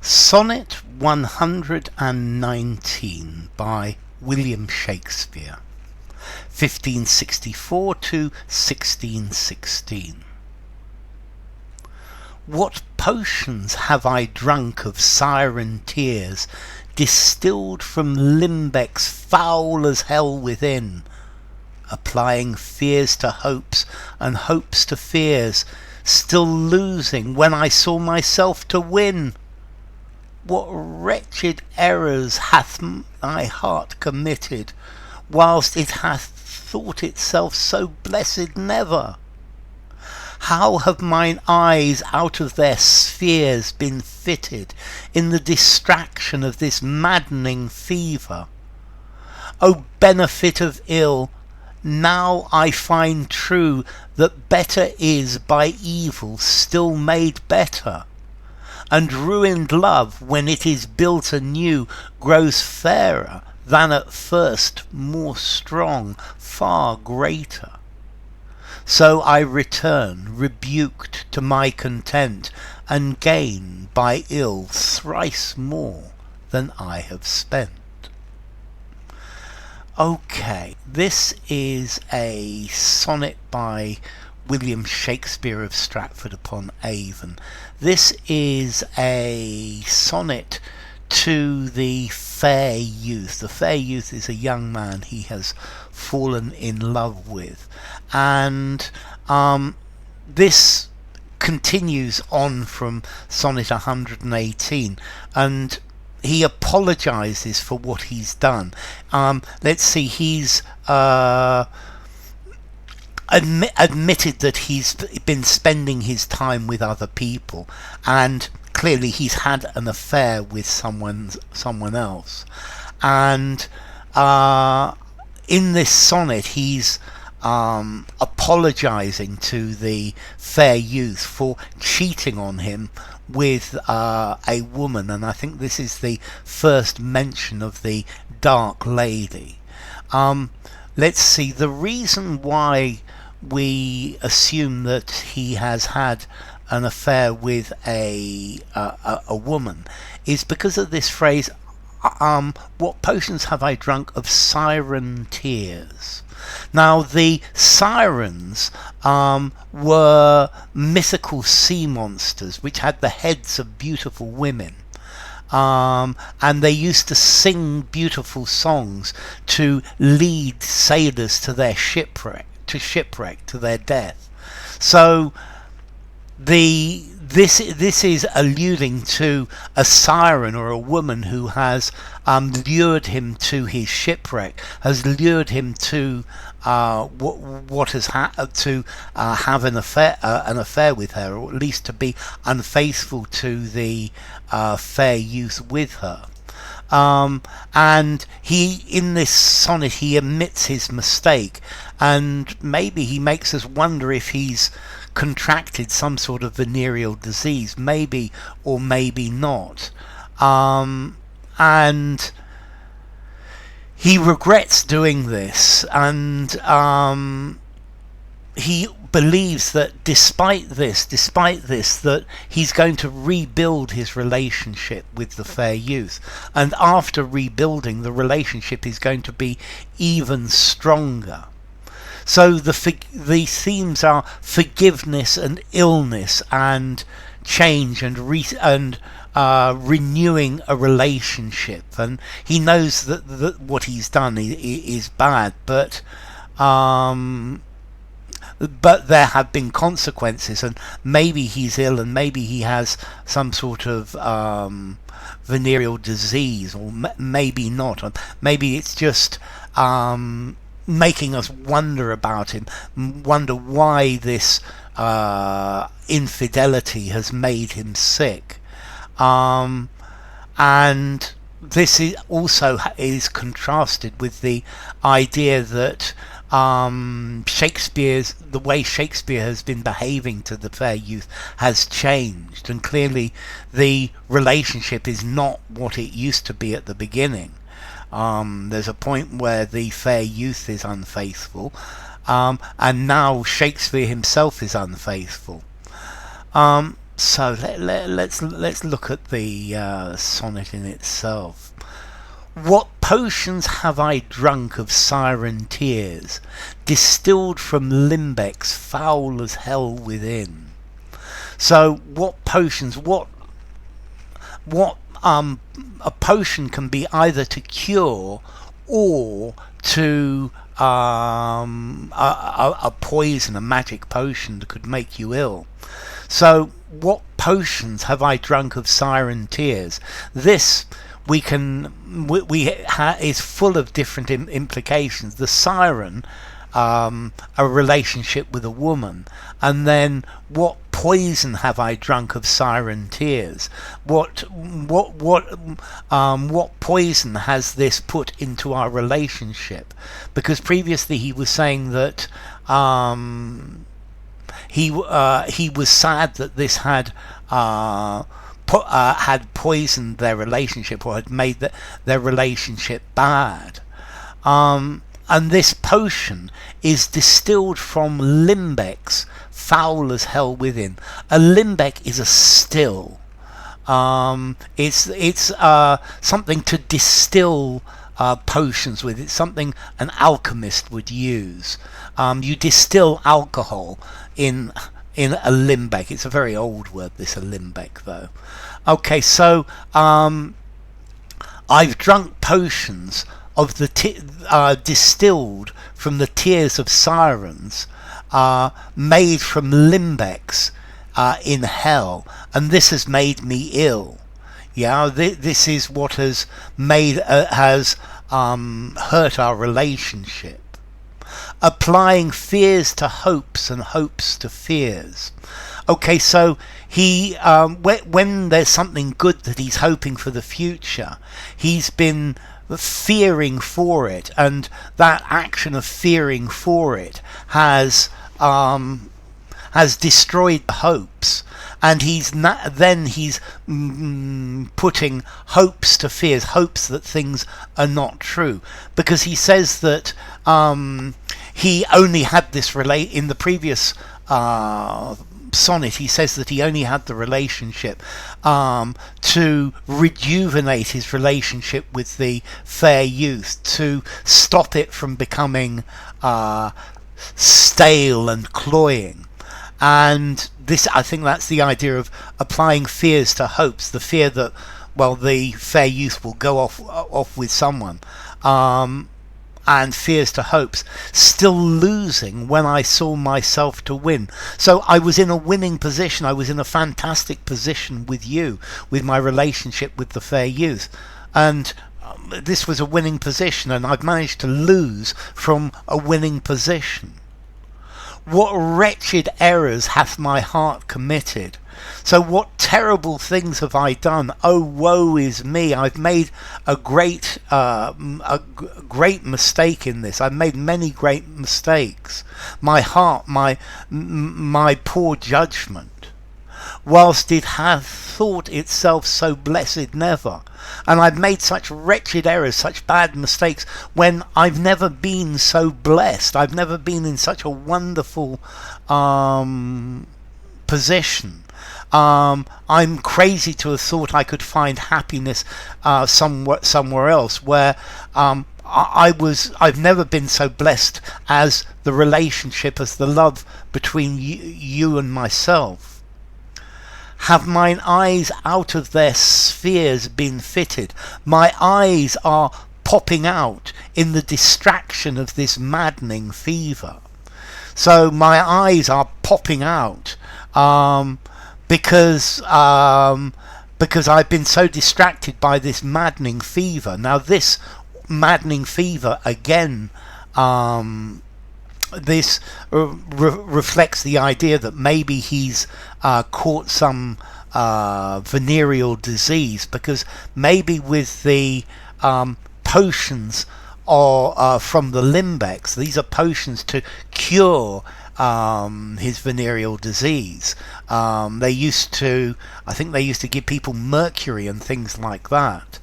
Sonnet 119 by William Shakespeare, 1564 to 1616. What potions have I drunk of Siren tears, distilled from limbecks foul as hell within, applying fears to hopes and hopes to fears, still losing when I saw myself to win. What wretched errors hath my heart committed, whilst it hath thought itself so blessed never? How have mine eyes out of their spheres been fitted in the distraction of this maddening fever? O benefit of ill, now I find true that better is by evil still made better, and ruined love, when it is built anew, grows fairer than at first, more strong, far greater. So I return, rebuked to my content, and gain by ill thrice more than I have spent. Okay, this is a sonnet by William Shakespeare of Stratford-upon-Avon. This is a sonnet to the fair youth. The fair youth is a young man he has fallen in love with, and this continues on from Sonnet 118, and he apologizes for what he's done. Let's see, he's admitted that he's been spending his time with other people, and clearly he's had an affair with someone else. And in this sonnet he's apologizing to the fair youth for cheating on him with a woman, and I think this is the first mention of the dark lady. Let's see, the reason why we assume that he has had an affair with a woman is because of this phrase, what potions have I drunk of Siren tears? Now, the sirens were mythical sea monsters which had the heads of beautiful women. And they used to sing beautiful songs to lead sailors to their shipwreck, to their death. So this is alluding to a siren or a woman who has lured him to his shipwreck, has lured him to have an affair with her, or at least to be unfaithful to the fair youth with her. And in this sonnet he admits his mistake, and maybe he makes us wonder if he's contracted some sort of venereal disease, maybe or maybe not. And he regrets doing this, and he believes that despite this, that he's going to rebuild his relationship with the fair youth, and after rebuilding, the relationship is going to be even stronger. So the themes are forgiveness and illness and change and renewing a relationship. And he knows that what he's done is bad, but there have been consequences, and maybe he's ill, and maybe he has some sort of venereal disease, or maybe not, or maybe it's just making us wonder about him, wonder why this infidelity has made him sick. And this is also contrasted with the idea that the way Shakespeare has been behaving to the fair youth has changed, and clearly the relationship is not what it used to be at the beginning. There's a point where the fair youth is unfaithful, and now Shakespeare himself is unfaithful. So let's look at the sonnet in itself. What potions have I drunk of Siren tears, distilled from limbecks foul as hell within? So what potions? What a potion can be either to cure or to a poison, a magic potion that could make you ill. So what potions have I drunk of Siren tears? This is full of different implications. The siren, a relationship with a woman, and then what poison have I drunk of Siren tears? What poison has this put into our relationship? Because previously he was saying that he was sad that this had poisoned their relationship, or had made their relationship bad. And this potion is distilled from limbecks foul as hell within. A limbeck is a still. It's something to distill potions with. It's something an alchemist would use. You distill alcohol in a limbeck. It's a very old word, this, a limbeck, though. Okay, so I've drunk potions of the distilled from the tears of sirens, made from limbecks in hell, and this has made me ill. Yeah, this is what has made hurt our relationship. Applying fears to hopes and hopes to fears. Okay, so he when there's something good that he's hoping for the future, he's been fearing for it, and that action of fearing for it has destroyed the hopes, and he's putting hopes to fears, hopes that things are not true, because he says that he only had this in the previous sonnet. He says that he only had the relationship to rejuvenate his relationship with the fair youth, to stop it from becoming stale and cloying. And this, I think that's the idea of applying fears to hopes, the fear that, well, the fair youth will go off with someone, and fears to hopes, still losing when I saw myself to win. So I was in a winning position. I was in a fantastic position with you, with my relationship with the fair youth, and this was a winning position, and I've managed to lose from a winning position. What wretched errors hath my heart committed? So what terrible things have I done? Oh, woe is me! I've made a great mistake in this. I've made many great mistakes. My heart, my poor judgment, whilst it hath thought itself so blessed never. And I've made such wretched errors, such bad mistakes, when I've never been so blessed. I've never been in such a wonderful position. I'm crazy to have thought I could find happiness somewhere else, where I've never been so blessed as the relationship, as the love between you and myself. Have mine eyes out of their spheres been fitted? My eyes are popping out in the distraction of this maddening fever. So my eyes are popping out because I've been so distracted by this maddening fever. Now this maddening fever again, this reflects the idea that maybe he's caught some venereal disease, because maybe with the potions from the limbecks, these are potions to cure his venereal disease. I think they used to give people mercury and things like that.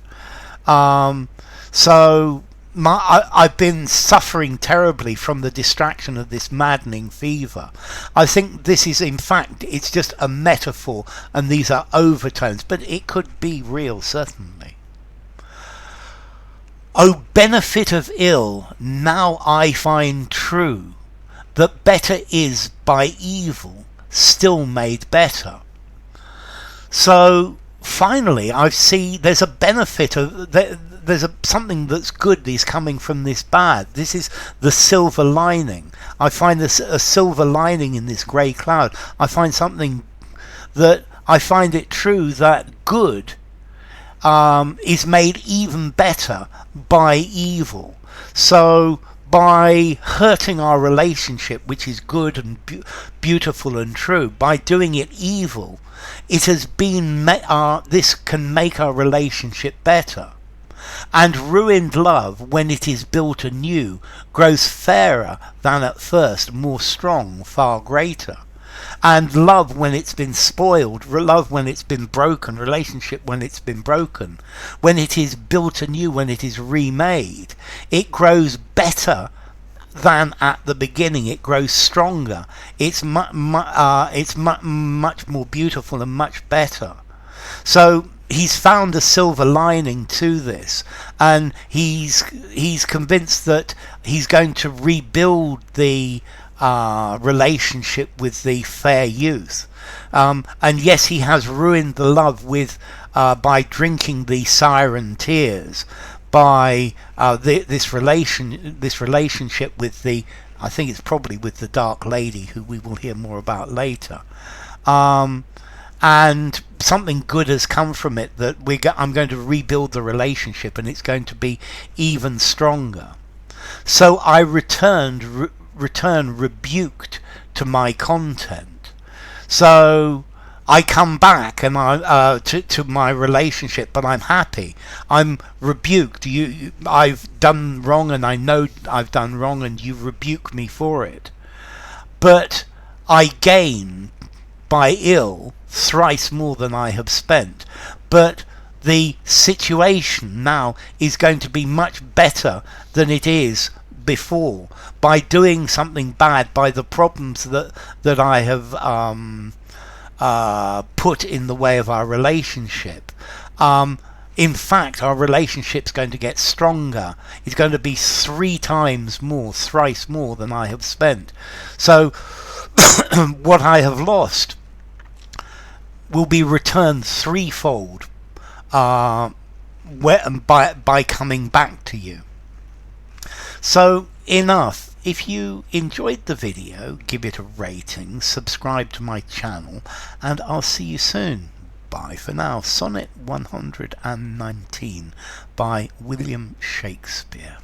So I've been suffering terribly from the distraction of this maddening fever. I think this is, in fact, it's just a metaphor, and these are overtones, but it could be real, certainly. O benefit of ill, now I find true, that better is by evil still made better. So finally I see there's a benefit of there's something that's good is coming from this bad. This is the silver lining. I find this a silver lining in this grey cloud. I find something that I find it true that good is made even better by evil. So by hurting our relationship, which is good and beautiful and true, by doing it evil, it has been this can make our relationship better. And ruined love, when it is built anew, grows fairer than at first, more strong, far greater. And love, when it's been spoiled, love when it's been broken, relationship when it's been broken, when it is built anew, when it is remade, it grows better than at the beginning. It grows stronger. It's much more beautiful and much better. So he's found a silver lining to this, and he's convinced that he's going to rebuild the relationship with the fair youth. And yes, he has ruined the love with by drinking the Siren tears, by this relationship with the, I think it's probably with the Dark Lady, who we will hear more about later. And something good has come from it, that I'm going to rebuild the relationship, and it's going to be even stronger. So I return rebuked to my content. So I come back and to my relationship, but I'm happy. I'm rebuked. I've done wrong, and I know I've done wrong, and you rebuke me for it. But I gain by ill thrice more than I have spent. But the situation now is going to be much better than it is before, by doing something bad, by the problems that I have put in the way of our relationship. In fact, our relationship's going to get stronger. It's going to be 3 times more, thrice more than I have spent. So what I have lost will be returned threefold by coming back to you. So enough. If you enjoyed the video, give it a rating, subscribe to my channel, and I'll see you soon. Bye for now. Sonnet 119 by William Shakespeare.